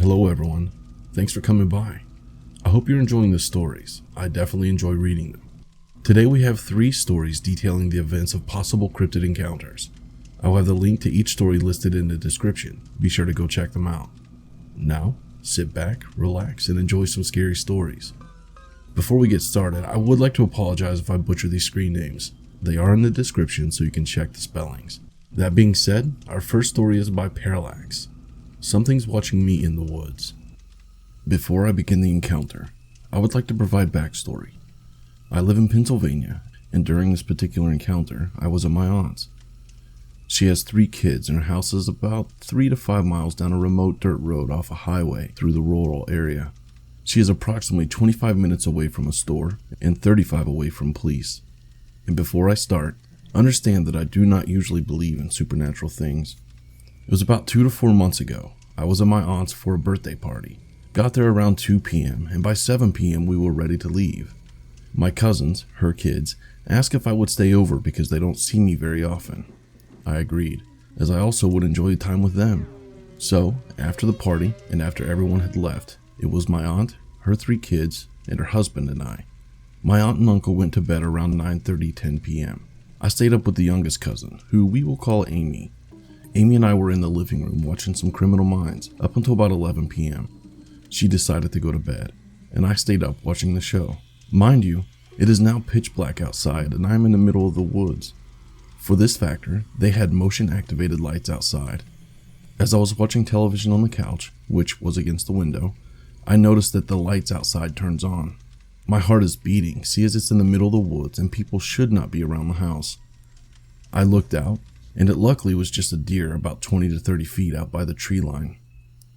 Hello everyone, thanks for coming by. I hope you're enjoying the stories. I definitely enjoy reading them. Today we have 3 stories detailing the events of possible cryptid encounters. I'll have the link to each story listed in the description. Be sure to go check them out. Now, sit back, relax, and enjoy some scary stories. Before we get started, I would like to apologize if I butcher these screen names. They are in the description so you can check the spellings. That being said, our first story is by Paralycx. Something's watching me in the woods. Before I begin the encounter, I would like to provide backstory. I live in Pennsylvania, and during this particular encounter, I was at my aunt's. She has 3 kids, and her house is about 3 to 5 miles down a remote dirt road off a highway through the rural area. She is approximately 25 minutes away from a store and 35 away from police. And before I start, understand that I do not usually believe in supernatural things. It was about 2 to 4 months ago. I was at my aunt's for a birthday party. Got there around 2 p.m. and by 7 p.m. we were ready to leave. My cousins, her kids, asked if I would stay over because they don't see me very often. I agreed, as I also would enjoy time with them. So, after the party and after everyone had left, it was my aunt, her 3 kids, and her husband and I. My aunt and uncle went to bed around 9:30-10 p.m. I stayed up with the youngest cousin, who we will call Amy. Amy and I were in the living room watching some Criminal Minds up until about 11 p.m. She decided to go to bed, and I stayed up watching the show. Mind you, it is now pitch black outside and I am in the middle of the woods. For this factor, they had motion-activated lights outside. As I was watching television on the couch, which was against the window, I noticed that the lights outside turns on. My heart is beating, see as it's in the middle of the woods and people should not be around the house. I looked out, and it luckily was just a deer about 20 to 30 feet out by the tree line.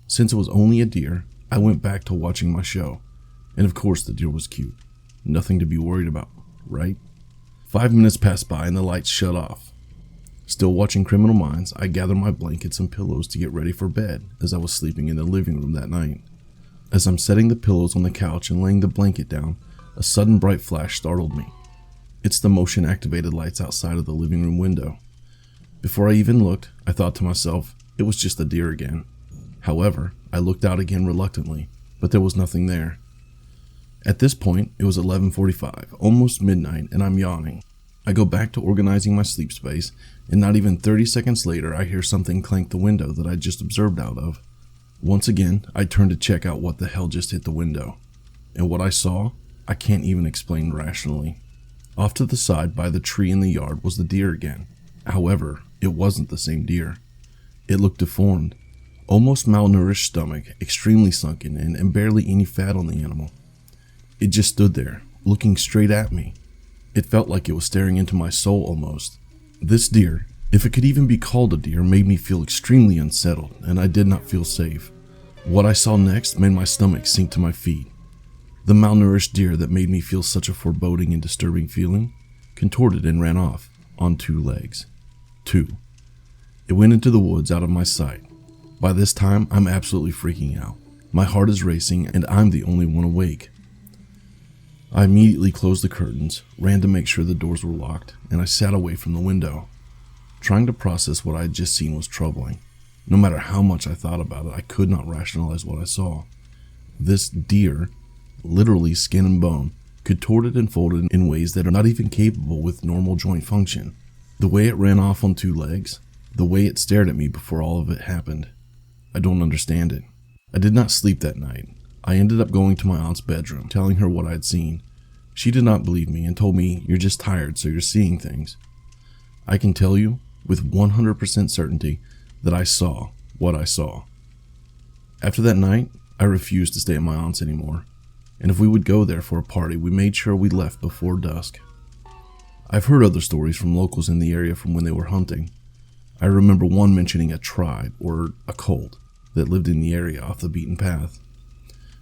Since it was only a deer, I went back to watching my show, and of course the deer was cute. Nothing to be worried about, right? 5 minutes passed by and the lights shut off. Still watching Criminal Minds, I gathered my blankets and pillows to get ready for bed as I was sleeping in the living room that night. As I'm setting the pillows on the couch and laying the blanket down, a sudden bright flash startled me. It's the motion-activated lights outside of the living room window. Before I even looked, I thought to myself, it was just a deer again. However, I looked out again reluctantly, but there was nothing there. At this point, it was 11:45, almost midnight, and I'm yawning. I go back to organizing my sleep space, and not even 30 seconds later, I hear something clank the window that I just observed out of. Once again, I turn to check out what the hell just hit the window. And what I saw, I can't even explain rationally. Off to the side by the tree in the yard was the deer again. However, it wasn't the same deer. It looked deformed. Almost malnourished stomach, extremely sunken in, and barely any fat on the animal. It just stood there, looking straight at me. It felt like it was staring into my soul almost. This deer, if it could even be called a deer, made me feel extremely unsettled, and I did not feel safe. What I saw next made my stomach sink to my feet. The malnourished deer that made me feel such a foreboding and disturbing feeling contorted and ran off on 2 legs. 2. It went into the woods out of my sight. By this time, I'm absolutely freaking out. My heart is racing and I'm the only one awake. I immediately closed the curtains, ran to make sure the doors were locked, and I sat away from the window. Trying to process what I had just seen was troubling. No matter how much I thought about it, I could not rationalize what I saw. This deer, literally skin and bone, contorted and folded in ways that are not even capable with normal joint function. The way it ran off on 2 legs, the way it stared at me before all of it happened. I don't understand it. I did not sleep that night. I ended up going to my aunt's bedroom, telling her what I had seen. She did not believe me and told me, "You're just tired, so you're seeing things." I can tell you, with 100% certainty, that I saw what I saw. After that night, I refused to stay at my aunt's anymore, and if we would go there for a party, we made sure we left before dusk. I've heard other stories from locals in the area from when they were hunting. I remember one mentioning a tribe, or a cult, that lived in the area off the beaten path.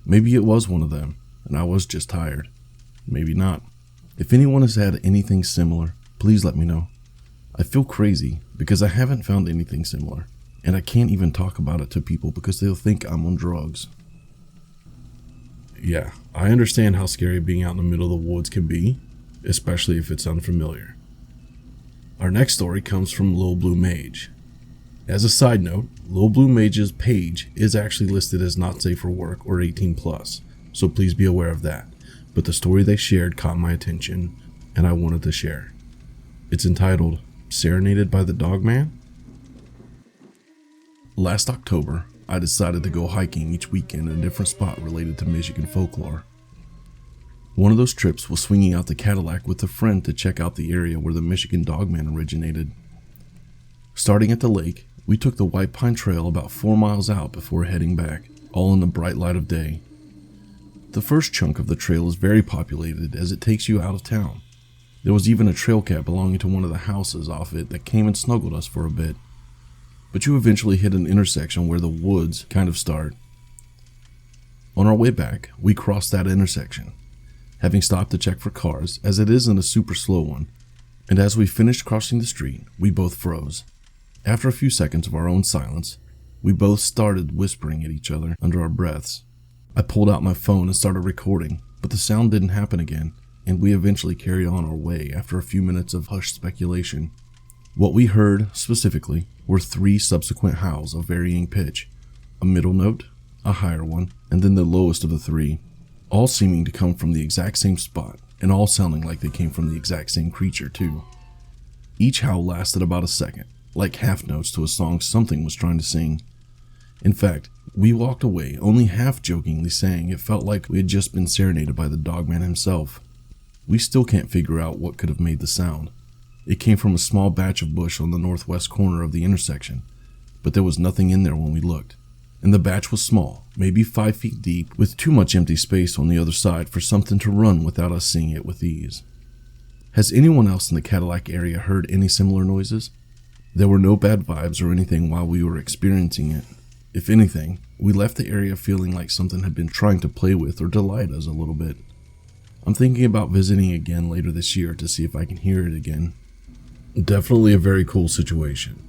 Maybe it was one of them, and I was just tired. Maybe not. If anyone has had anything similar, please let me know. I feel crazy because I haven't found anything similar, and I can't even talk about it to people because they'll think I'm on drugs. Yeah, I understand how scary being out in the middle of the woods can be, especially if it's unfamiliar. Our next story comes from Lil Blue Mage. As a side note, Lil Blue Mage's page is actually listed as not safe for work or 18 plus, so please be aware of that. But the story they shared caught my attention, and I wanted to share. It's entitled, Serenaded by the Dogman? Last October, I decided to go hiking each weekend in a different spot related to Michigan folklore. One of those trips was swinging out the Cadillac with a friend to check out the area where the Michigan Dogman originated. Starting at the lake, we took the White Pine Trail about 4 miles out before heading back, all in the bright light of day. The first chunk of the trail is very populated as it takes you out of town. There was even a trail cat belonging to one of the houses off it that came and snuggled us for a bit. But you eventually hit an intersection where the woods kind of start. On our way back, we crossed that intersection, having stopped to check for cars as it isn't a super slow one, and as we finished crossing the street, we both froze. After a few seconds of our own silence, we both started whispering at each other under our breaths. I pulled out my phone and started recording, but the sound didn't happen again, and we eventually carried on our way after a few minutes of hushed speculation. What we heard, specifically, were 3 subsequent howls of varying pitch, a middle note, a higher one, and then the lowest of the 3, all seeming to come from the exact same spot, and all sounding like they came from the exact same creature too. Each howl lasted about a second, like half notes to a song something was trying to sing. In fact, we walked away only half jokingly saying it felt like we had just been serenaded by the Dogman himself. We still can't figure out what could have made the sound. It came from a small batch of bush on the northwest corner of the intersection, but there was nothing in there when we looked. And the batch was small, maybe 5 feet deep, with too much empty space on the other side for something to run without us seeing it with ease. Has anyone else in the Cadillac area heard any similar noises? There were no bad vibes or anything while we were experiencing it. If anything, we left the area feeling like something had been trying to play with or delight us a little bit. I'm thinking about visiting again later this year to see if I can hear it again. Definitely a very cool situation.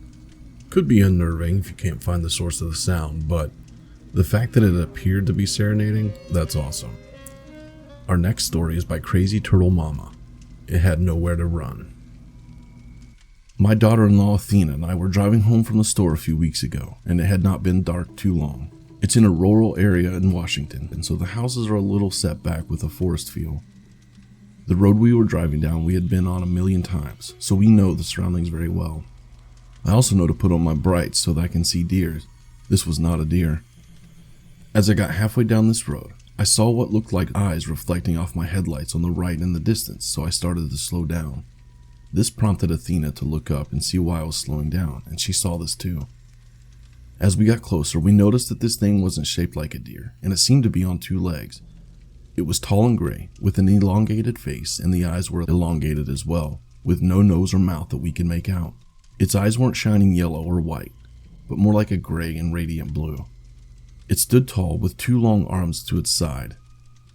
Could be unnerving if you can't find the source of the sound, but the fact that it appeared to be serenading, that's awesome. Our next story is by Crazyturtlemama. It had nowhere to run. My daughter-in-law Athena and I were driving home from the store a few weeks ago, and it had not been dark too long. It's in a rural area in Washington, and so the houses are a little set back with a forest feel. The road we were driving down we had been on 1,000,000 times, so we know the surroundings very well. I also know to put on my brights so that I can see deer. This was not a deer. As I got halfway down this road, I saw what looked like eyes reflecting off my headlights on the right in the distance, so I started to slow down. This prompted Athena to look up and see why I was slowing down, and she saw this too. As we got closer, we noticed that this thing wasn't shaped like a deer, and it seemed to be on 2 legs. It was tall and gray, with an elongated face, and the eyes were elongated as well, with no nose or mouth that we could make out. Its eyes weren't shining yellow or white, but more like a gray and radiant blue. It stood tall with 2 long arms to its side,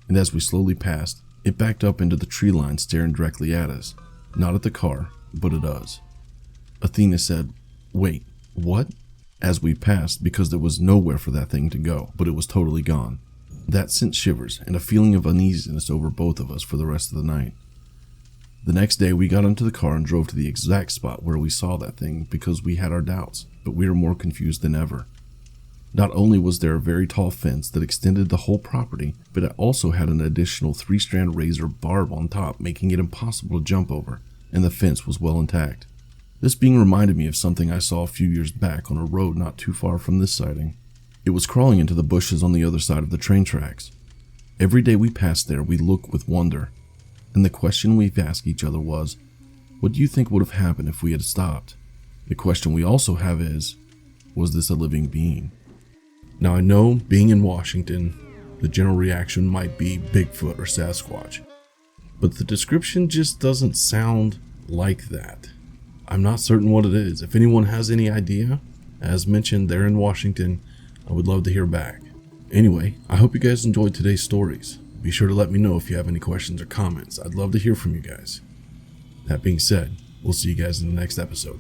and as we slowly passed, it backed up into the tree line staring directly at us. Not at the car, but at us. Athena said, "Wait, what?" as we passed because there was nowhere for that thing to go, but it was totally gone. That sent shivers and a feeling of uneasiness over both of us for the rest of the night. The next day we got into the car and drove to the exact spot where we saw that thing because we had our doubts, but we were more confused than ever. Not only was there a very tall fence that extended the whole property, but it also had an additional 3-strand razor barb on top, making it impossible to jump over, and the fence was well intact. This being reminded me of something I saw a few years back on a road not too far from this sighting. It was crawling into the bushes on the other side of the train tracks. Every day we passed there, we looked with wonder, and the question we've asked each other was, what do you think would have happened if we had stopped? The question we also have is, was this a living being? Now I know, being in Washington, the general reaction might be Bigfoot or Sasquatch, but the description just doesn't sound like that. I'm not certain what it is. If anyone has any idea, as mentioned, they're in Washington, I would love to hear back. Anyway, I hope you guys enjoyed today's stories. Be sure to let me know if you have any questions or comments. I'd love to hear from you guys. That being said, we'll see you guys in the next episode.